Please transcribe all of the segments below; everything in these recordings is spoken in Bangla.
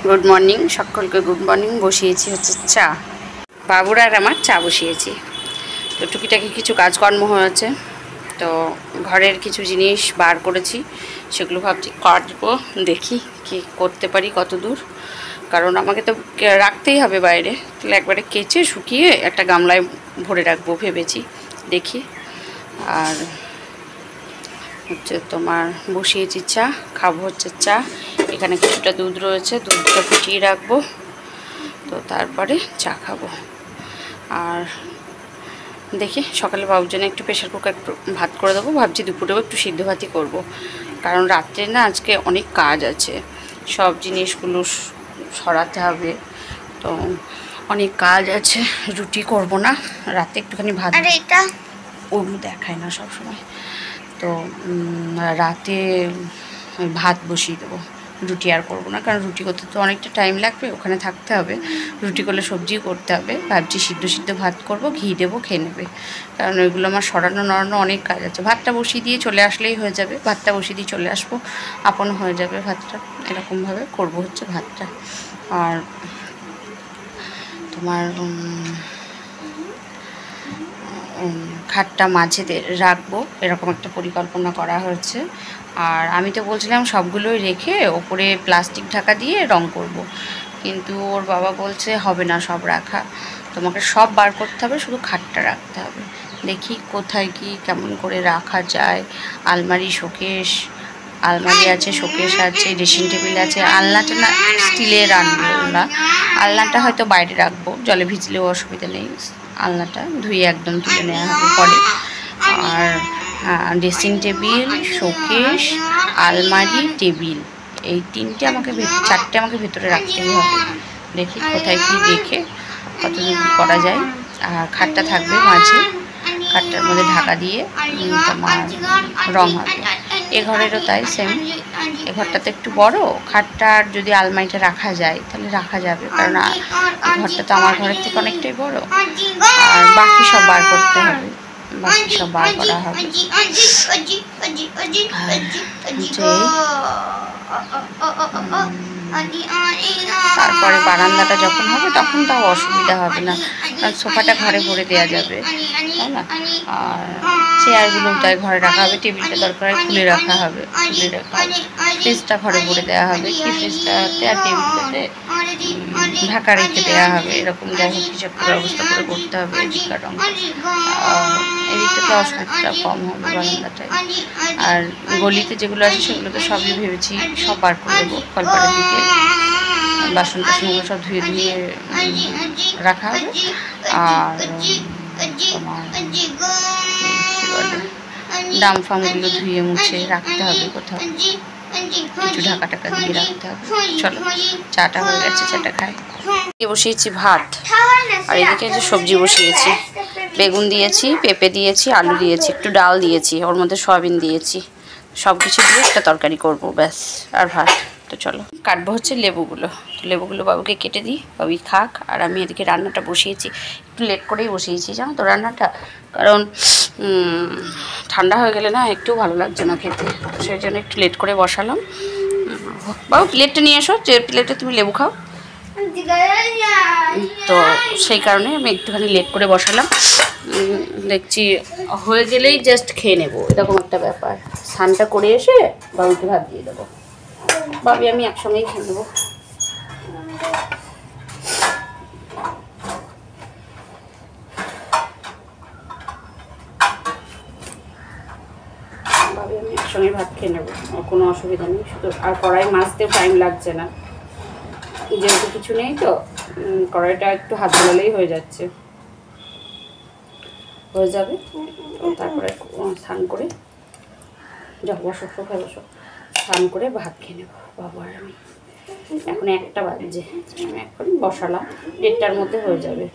গুড মর্নিং, সকলকে গুড মর্নিং। বসিয়েছি হচ্ছে চা, বাবুরা আর আমার চা বসিয়েছি। তো টুকিটাকি কিছু কাজকর্ম হয়েছে, তো ঘরের কিছু জিনিস বার করেছি, সেগুলো ভাবছি কাটবো, দেখি কি করতে পারি কত দূর। কারণ আমাকে তো রাখতেই হবে বাইরে, তাহলে একবারে কেচে শুকিয়ে একটা গামলায় ভরে রাখবো ভেবেছি, দেখি। আর হচ্ছে তোমার বসিয়েছি চা, খাবো হচ্ছে চা। এখানে কিছুটা দুধ রয়েছে, দুধটা ফুটিয়ে রাখবো, তো তারপরে চা খাবো। আর দেখি সকালে বাবুর জন্য একটু প্রেশার কুকার একটু ভাত করে দেবো, ভাবছি দুপুরেও একটু সিদ্ধ ভাতই করবো। কারণ রাত্রে না আজকে অনেক কাজ আছে, সব জিনিসগুলো সরাতে হবে, তো অনেক কাজ আছে। রুটি করব না, রাতে একটুখানি ভাত, এটা ওগুলো দেখায় না সব সময়। তো রাতে ভাত বসিয়ে দেবো, রুটি আর করবো না, কারণ রুটি করতে তো অনেকটা টাইম লাগবে, ওখানে থাকতে হবে। রুটি করলে সবজিও করতে হবে, ভাবছি সিদ্ধ ভাত করব, ঘি দেবো, খেয়ে নেবে। কারণ ওইগুলো আমার সরানো নড়ানো অনেক কাজ আছে। ভাতটা বসিয়ে দিয়ে চলে আসলেই হয়ে যাবে, ভাতটা বসিয়ে দিয়ে চলে আসবো, আপন হয়ে যাবে ভাতটা। এরকমভাবে করব হচ্ছে ভাতটা। আর তোমার খাটটা মাঝে রাখবো, এরকম একটা পরিকল্পনা করা হয়েছে। আর আমি তো বলছিলাম সবগুলোই রেখে ওপরে প্লাস্টিক ঢাকা দিয়ে রং করব, কিন্তু ওর বাবা বলছে হবে না সব রাখা, তোমাকে সব বার করতে হবে, শুধু খাটটা রাখতে হবে। দেখি কোথায় কি কেমন করে রাখা যায়। আলমারি, শোকেস, আলমারি আছে, শোকেস আছে, ড্রেসিং টেবিল আছে। আলনাটা না স্টিলের আলনা, আলনাটা হয়তো বাইরে রাখবো, জলে ভিজলেও অসুবিধা নেই, আলনাটা ধুয়ে একদম তুলে নেওয়া হবে পরে। আর ড্রেসিং টেবিল, শোকেস, আলমারি, টেবিল, এই তিনটে আমাকে চারটে আমাকে ভেতরে রাখতেই হবে। দেখি কোথায় কি রেখে কতদূর করা যায়। আর খাটটা থাকবে মাঝে, খাটটার মধ্যে ঢাকা দিয়ে তোমার রং হবে। এ ঘরেরও তাই সেম, এ ঘরটাতে একটু বড়, খাটটা যদি আলমারিটা রাখা যায় তাহলে রাখা যাবে, কারণ ঘরটা তো আমার ঘরের থেকে অনেকটাই বড়। আর বাকি সব বার করতে হবে, বাকি সব বার করা হবে। তারপরে বারান্দাটা যখন হবে তখন তাও অসুবিধা হবে না, কারণ সোফাটা ঘরে ভরে দেওয়া যাবে, তাই না? আর চেয়ারগুলো তাই ঘরে রাখা হবে, টেবিলটা দরকার হয় খুলে রাখা হবে, খুলে রাখা হবে। ফ্রিজটা ঘরে ভরে দেওয়া হবে, কি ফ্রিজটাতে আর টেবিলটাতে ঢাকা রেখে দেওয়া হবে। এরকম যাই হোক হিসাব করে ব্যবস্থা করে করতে হবে। এদিককার রঙ, এদিকটাতে অসুবিধা কম হবে বারান্দাটায়। আর গলিতে যেগুলো আছে সেগুলো তো সবই ভেবেছি সব বার করে দেবো কলপাড়ের দিকে। বাসন টাসনগুলো সব ধুয়ে ধুয়ে রাখা হবে। আর তোমার কী বলে, ডাম ফামগুলো ধুয়ে মুছে রাখতে হবে কোথাও, কিছু ঢাকা টাকা দিয়ে রাখতে হবে। চলো, চাটা হয়ে গেছে, চাটা খাই। বসিয়েছি ভাত, আর এদিকে যে সবজি বসিয়েছি, বেগুন দিয়েছি, পেঁপে দিয়েছি, আলু দিয়েছি, একটু ডাল দিয়েছি, ওর মধ্যে সয়াবিন দিয়েছি, সব কিছু দিয়ে একটা তরকারি করবো, ব্যাস। আর ভাত। তো চলো কাটবো হচ্ছে লেবুগুলো, তো লেবুগুলো বাবুকে কেটে দিই, বাবুই খাক। আর আমি এদিকে রান্নাটা বসিয়েছি, একটু লেট করেই বসিয়েছি জানো তো রান্নাটা, কারণ ঠান্ডা হয়ে গেলে না একটু ভালো লাগছে না খেতে, সেই জন্য একটু লেট করে বসালাম। বাবু প্লেটটা নিয়ে এসো, যে প্লেটে তুমি লেবু খাও, তো সেই কারণে আমি একটুখানি লেট করে বসালাম। দেখছি হয়ে গেলেই জাস্ট খেয়ে নেবো, এরকম একটা ব্যাপার। স্নানটা করে এসে বাবুকে ভাত দিয়ে দেবো, বাবি আমি একসঙ্গেই খেয়ে নেবো। ভাবি আমি একসঙ্গে ভাত খেয়ে নেবো, কোনো অসুবিধা নেই। শুধু আর কড়াই মাজতেও টাইম লাগছে না, যেহেতু কিছু নেই, তো কড়াইটা একটু হাত ধোলালেই হয়ে যাচ্ছে, হয়ে যাবে। তারপরে স্নান করে যা বসো, সোফায় বসো, স্নান করে ভাত খেয়ে নেবো বাবু আর আমি। এখন 1টা বাজছে, আমি এখন বসালাম, 1:30টার মধ্যে হয়ে যাবে।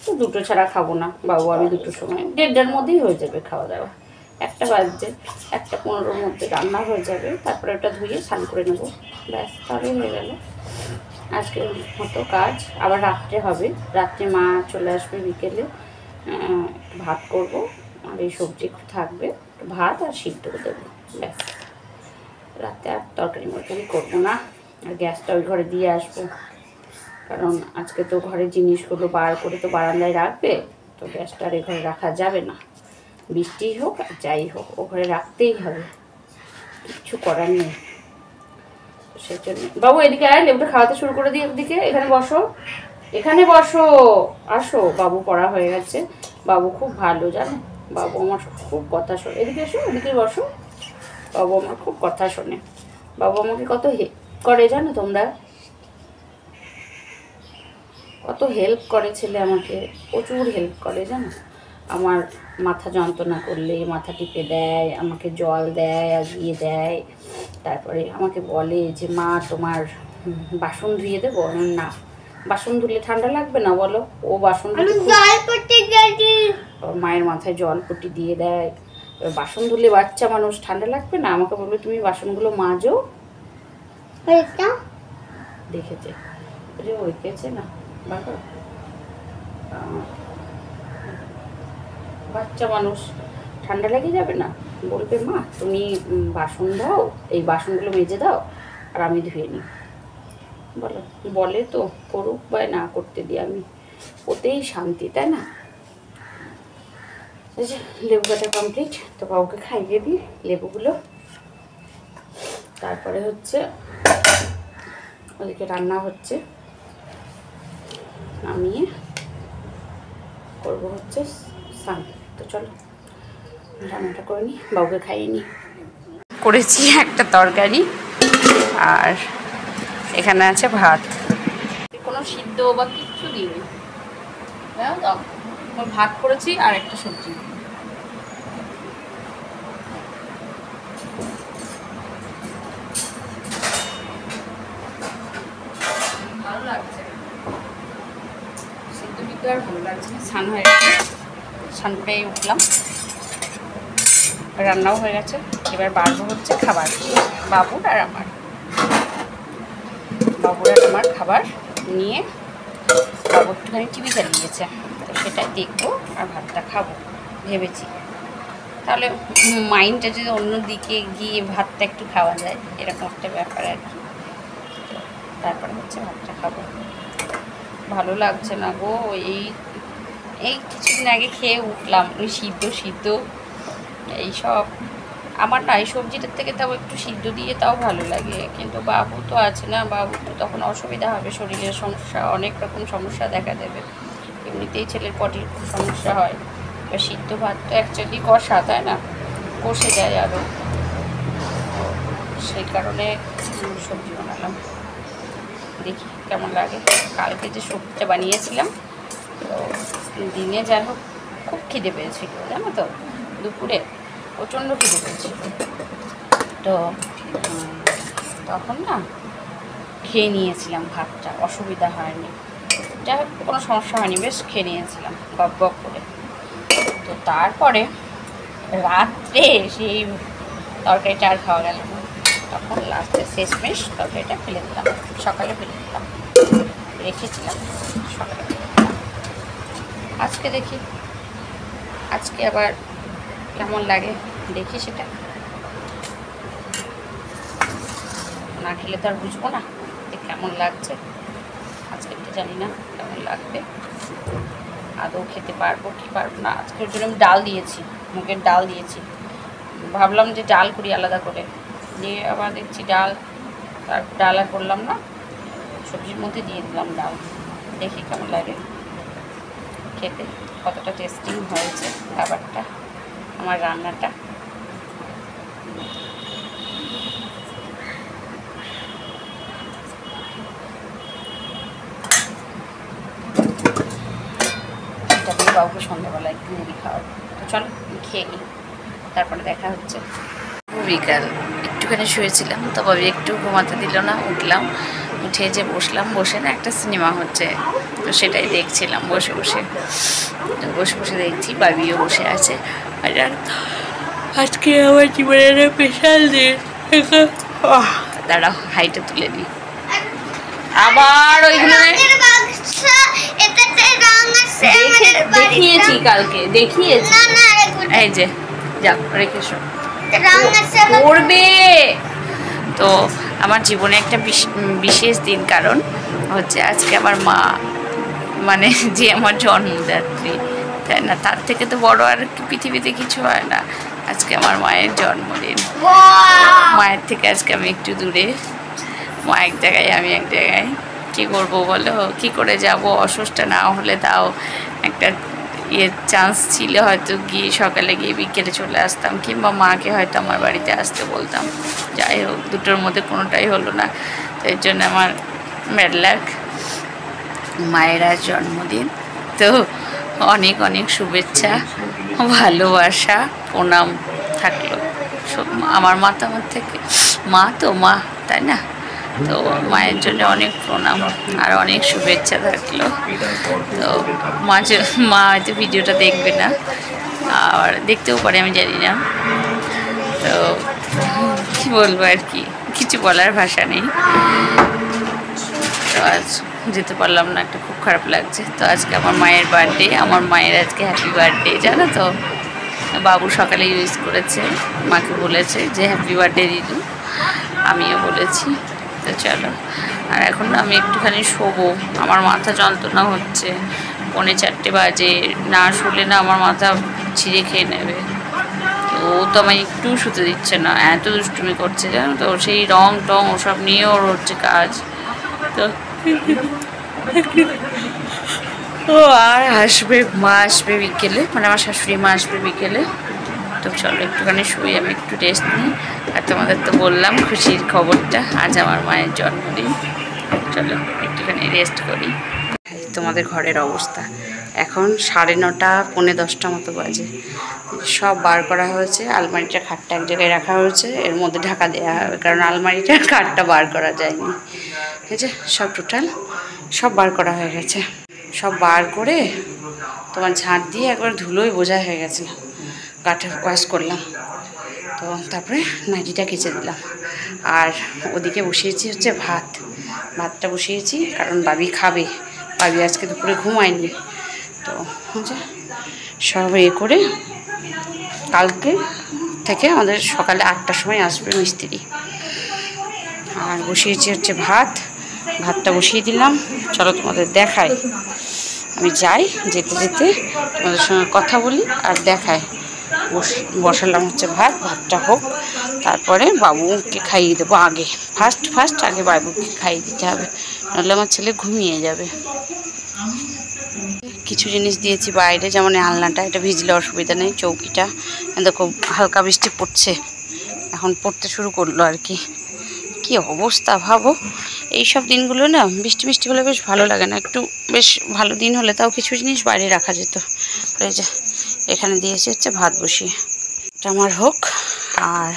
তো 2টো ছাড়া খাবো না, বাবু আমি 2টোর সময়, 1:30টার মধ্যেই হয়ে যাবে খাওয়া দাওয়া। 1টা বাজছে, 1:15-র মধ্যে রান্না হয়ে যাবে, তারপরে ওটা ধুয়ে স্নান করে নেবো, ব্যাস, তাহলেই হয়ে গেল আজকের মতো কাজ। আবার রাত্রে হবে, রাত্রে মা চলে আসবে বিকেলে, ভাত করব, আর এই সবজি থাকবে, ভাত আর সিদ্ধ দেবো, ব্যাস। রাতে আর তরকারি মরকারি করবো না। আর গ্যাসটা ওই ঘরে দিয়ে আসবো, কারণ আজকে তো ঘরের জিনিসগুলো বার করে তো বারান্দায় রাখবে, তো গ্যাসটা আর এ ঘরে রাখা যাবে না, বৃষ্টি হোক আর যাই হোক ও ঘরে রাখতেই হবে, কিচ্ছু করার নেই। সেই জন্য বাবু এদিকে আয়, লেবুটা খাওয়াতে শুরু করে দিই, একদিকে এখানে বসো, এখানে বসো, আসো। বাবু পড়া হয়ে গেছে, বাবু খুব ভালো জানো, বাবু আমার খুব কথা শোনে, এদিকে এসো, এদিকে বসো, বাবু আমার খুব কথা শোনে, বাবু আমাকে কত হেল্প করে জানো তোমরা, কত হেল্প করে ছেলে আমাকে, প্রচুর হেল্প করে জানো। আমার মাথা যন্ত্রণা করলে মাথা টিপে দেয়, আমাকে জল দেয়, আগিয়ে দেয়, তারপরে আমাকে বলে যে মা তোমার বাসন ধুয়ে দেবো, না বাসন ধুলে ঠান্ডা লাগবে না বলো, ও বাসন মায়ের মাথায় জল পট্টি দিয়ে দেয়, বাসন ধুলে বাচ্চা মানুষ ঠান্ডা লাগবে না, আমাকে বলবে তুমি বাসনগুলো মাজো, দেখেছে ওইকেছে না বাবা, বাচ্চা মানুষ ঠান্ডা লেগে যাবে না, বলবে মা তুমি বাসন দাও, এই বাসনগুলো মেজে দাও আর আমি ধুয়ে নিই, বলো বলে তো করুক বা না করতে দিই, আমি ওতেই শান্তি, তাই না। লেবু কাটা কমপ্লিট, তো বাবুকে খাইয়ে দিই লেবুগুলো, তারপরে হচ্ছে ওদিকে রান্না হচ্ছে, নামিয়ে করবো হচ্ছে স্নান, তো চলো রান্নাটা করে নিই, বাবুকে খাইয়ে নিই। করেছি একটা তরকারি আর এখানে আছে ভাত, কোনো সিদ্ধ বা কিচ্ছু দিইনি, ভাত করেছি আর একটা সবজি, ভালো লাগছে, সিদ্ধ টিদ্ধ আর ভালো লাগছে না, স্নান হয়ে গেছে, স্নান করে উঠলাম, রান্নাও হয়ে গেছে, এবার বাড়বো হচ্ছে খাবার, বাবুর আর আমার খাবার নিয়ে, বাবু একটুখানি টিভি চালিয়েছে, তো সেটাই দেখবো আর ভাতটা খাবো ভেবেছি, তাহলে মাইন্ডটা যদি অন্য দিকে গিয়ে ভাতটা একটু খাওয়া যায়, এরকম একটা ব্যাপার আর কি, তারপরে হচ্ছে ভাতটা খাবো, ভালো লাগছে না গো, এই কিছুদিন আগে খেয়ে উঠলাম, ওই সিদ্ধ এইসব, আমার না এই সবজিটার থেকে তাও একটু সিদ্ধ দিয়ে তাও ভালো লাগে, কিন্তু বাবু তো আছে না, বাবু তো তখন অসুবিধা হবে, শরীরের সমস্যা, অনেক রকম সমস্যা দেখা দেবে, এমনিতেই ছেলের পটির খুব সমস্যা হয়, এবার সিদ্ধ ভাত তো অ্যাকচুয়ালি কষা, তাই না, কষে যায় আরও, সেই কারণে সবজি বানালাম, দেখি কেমন লাগে। কালকে যে সবজিটা বানিয়েছিলাম, তো দিনে যাই হোক খুব খিদে পেয়েছিল জানো তো, দুপুরে প্রচণ্ড খিদে পেয়েছিল, তো তখন না খেয়ে নিয়েছিলাম ভাতটা, অসুবিধা হয়নি, যাই হোক কোনো সমস্যা হয়নি, বেশ খেয়ে নিয়েছিলাম গপ গপ করে। তো তারপরে রাত্রে সেই তরকারিটা আর খাওয়া গেল না, তখন লাস্টে শেষমেশ তরকারিটা ফেলে দিলাম, সকালে ফেলে দিলাম, রেখেছিলাম সকালে ফেলে দিলাম। আজকে দেখি, আজকে আবার কেমন লাগে দেখি, সেটা না খেলে তো আর বুঝবো না যে কেমন লাগছে, আজকে তো জানি না কেমন লাগবে, আদৌ খেতে পারবো কি পারবো না। আজকের জন্য আমি ডাল দিয়েছি, মুগের ডাল দিয়েছি, ভাবলাম যে ডাল করি আলাদা করে, দিয়ে আবার দেখছি ডাল, তার ডাল আর করলাম না, সবজির মধ্যে দিয়ে দিলাম ডাল, দেখি কেমন লাগে খেতে, কতটা টেস্টিং হয়েছে খাবারটা, আমার রান্নাটা। এটা দিয়ে বাবুকে সন্ধ্যাবেলা একটু মুড়ি খাওয়াবো, তো চলো খেয়ে নিই, তারপরে দেখা হচ্ছে। বিকাল একটুখানি শুয়েছিলাম, তো বাবু একটু ঘুমাতে দিল না, উঠলাম, উঠে যে বসলাম, বসে না একটা সিনেমা হচ্ছে, তো সেটাই দেখছিলাম বসে বসে দেখছি, বাবিও বসে আছে, আর আজকে আমার জীবনের স্পেশাল দিন, দাঁড়াও হাইটে তুলে দিই, আবার ওইখানে দেখিয়েছি, কালকে দেখিয়েছি, এই যে যাক রেখেছো, করবে তো আমার জীবনে একটা বিশেষ দিন, কারণ হচ্ছে আজকে আমার মা, মানে যে আমার জন্মদাত্রী, তাই না, তার থেকে তো বড় আর পৃথিবীতে কিছু হয় না। আজকে আমার মায়ের জন্মদিন। মায়ের থেকে আজকে আমি একটু দূরে, মা এক জায়গায় আমি এক জায়গায়। কী করবো বলো, কী করে যাব? অসুস্থ না হলে তাও একটা চান্স ছিল, হয়তো গিয়ে সকালে গিয়ে বিকেলে চলে আসতাম, কিংবা মাকে হয়তো আমার বাড়িতে আসতে বলতাম। যাই হোক, দুটোর মধ্যে কোনোটাই হলো না। তো এর জন্য আমার ব্যাড লাক। মায়ের আজ জন্মদিন, তো অনেক অনেক শুভেচ্ছা, ভালোবাসা, প্রণাম থাকলো আমার মা, তো আমার থেকে মা, তো মা, তাই না? তো মায়ের জন্য অনেক প্রণাম আর অনেক শুভেচ্ছা থাকলো। তো মা হয়তো ভিডিওটা দেখবে না, আর দেখতেও পারে, আমি জানি না। তো কী বলবো আর কি, কিছু বলার ভাষা নেই। তো আজ যেতে পারলাম না, একটা খুব খারাপ লাগছে। তো আজকে আমার মায়ের বার্থডে, আমার মায়ের আজকে হ্যাপি বার্থডে, জানো তো? বাবু সকালে ইউজ করেছে, মাকে বলেছে যে হ্যাপি বার্থডে দিদু, আমিও বলেছি। তো চলো, আর এখন আমি একটুখানি শোবো, আমার মাথা যন্ত্রণা হচ্ছে, 3:45 বাজে, না শুলে না আমার মাথা ছিঁড়ে খেয়ে নেবে। ও তো আমায় একটু শুতে দিচ্ছে না, এত দুষ্টুমি করছে, জানো তো? সেই রং টং ওসব নিয়ে ওর হচ্ছে কাজ। তো ও আর আসবে, মা আসবে বিকেলে, মানে আমার শাশুড়ি মা আসবে বিকেলে। তো চলো একটুখানি শুই, আমি একটু রেস্ট নিই। আর তোমাদের তো বললাম খুশির খবরটা, আজ আমার মায়ের জন্মদিন। চলো একটুখানি রেস্ট করি। তোমাদের ঘরের অবস্থা এখন 9:30, 9:45 মতো বাজে। সব বার করা হয়েছে, আলমারিটা খাটটা এক জায়গায় রাখা হয়েছে, এর মধ্যে ঢাকা দেওয়া হবে, কারণ আলমারিটা খাটটা বার করা যায়নি। ঠিক আছে, সব টোটাল সব বার করা হয়ে গেছে। সব বার করে তোমার ঝাঁট দিয়ে একবার ধুলোই বোঝা হয়ে গেছে, গাটা ওয়াশ করলাম। তো তারপরে নাইটিটা কেচে দিলাম, আর ওদিকে বসিয়েছি হচ্ছে ভাতটা বসিয়েছি, কারণ বাবি খাবে। বাবি আজকে দুপুরে ঘুমায়নি। তো হচ্ছে সব করে কালকে থেকে আমাদের সকালে 8টার সময় আসবে মিস্ত্রি। আর বসিয়েছি হচ্ছে ভাতটা বসিয়ে দিলাম। চলো তোমাদের দেখাই, আমি যাই, যেতে যেতে তোমাদের সঙ্গে কথা বলি আর দেখাই। বসালাম হচ্ছে ভাতটা হোক, তারপরে বাবুকে খাইয়ে দেবো আগে। ফার্স্ট আগে বাবুকে খাইয়ে দিতে হবে, নাহলে আমার ছেলে ঘুমিয়ে যাবে। কিছু জিনিস দিয়েছি বাইরে, যেমন আলনাটা, এটা ভিজলে অসুবিধা নেই। চৌকিটা দেখো হালকা বৃষ্টি পড়ছে, এখন পড়তে শুরু করলো আর কি। কি অবস্থা ভাবো, এইসব দিনগুলো না বৃষ্টি হলে বেশ ভালো লাগে না। একটু বেশ ভালো দিন হলে তাও কিছু জিনিস বাইরে রাখা যেত। এই যে এখানে দিয়েছি হচ্ছে ভাত বসিয়ে, এটা আমার হোক। আর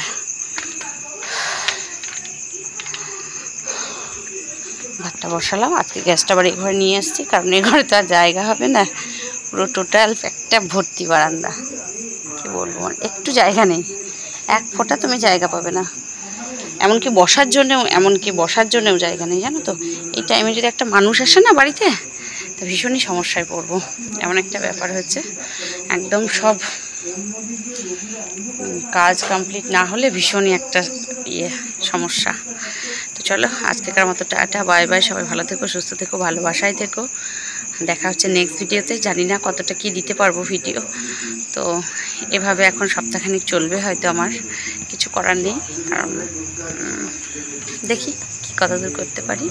ভাতটা বসালাম। আজকে গ্যাসটা আবার এই ঘরে নিয়ে এসেছি, কারণ এই ঘরে তো আর জায়গা হবে না, পুরো টোটাল একটা ভর্তি বারান্দা। কি বলবো, একটু জায়গা নেই, এক ফোঁটা তুমি জায়গা পাবে না। এমনকি বসার জন্যেও জায়গা নেই, জানো তো? এই টাইমে যদি একটা মানুষ আসে না বাড়িতে, তো ভীষণই সমস্যায় পড়বো। এমন একটা ব্যাপার হচ্ছে, একদম সব কাজ কমপ্লিট না হলে ভীষণই একটা সমস্যা। তো চলো আজকেকার মতো টাটা, বাই বাই। সবাই ভালো থেকো, সুস্থ থেকো, ভালোবাসায় থেকো। দেখা হচ্ছে নেক্সট ভিডিওতে। জানি না কতটা কি দিতে পারবো ভিডিও, তো এভাবে এখন সপ্তাহখানিক চলবে হয়তো, আমার কিছু করার নেই। কারণ দেখি কি কতদূর করতে পারি।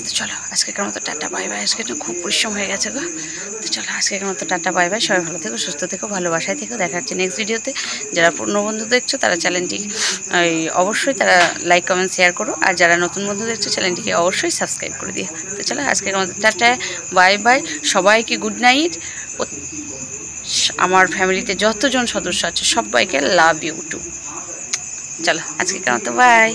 তো চলো আজকেকার মতো টাটা, বাই বাই। আজকে তো খুব পরিশ্রম হয়ে গেছে গো। তো চলো আজকেকার মতো টাটা, বাই বাই। সবাই ভালো থেকো, সুস্থ থেকো, ভালোবাসায় থেকো। দেখা হচ্ছে নেক্সট ভিডিওতে। যারা পুরনো বন্ধু দেখছো তারা চ্যানেলটি অবশ্যই তারা লাইক, কমেন্ট, শেয়ার করো। আর যারা নতুন বন্ধু দেখছো চ্যানেলটিকে অবশ্যই সাবস্ক্রাইব করে দিও। তো চলো আজকেকার মতো টাটা, বাই বাই। সবাইকে গুড নাইট। আমার ফ্যামিলিতে যতজন সদস্য আছে সবাইকে লাভ ইউ টু। চলো আজকেকার মতো বাই।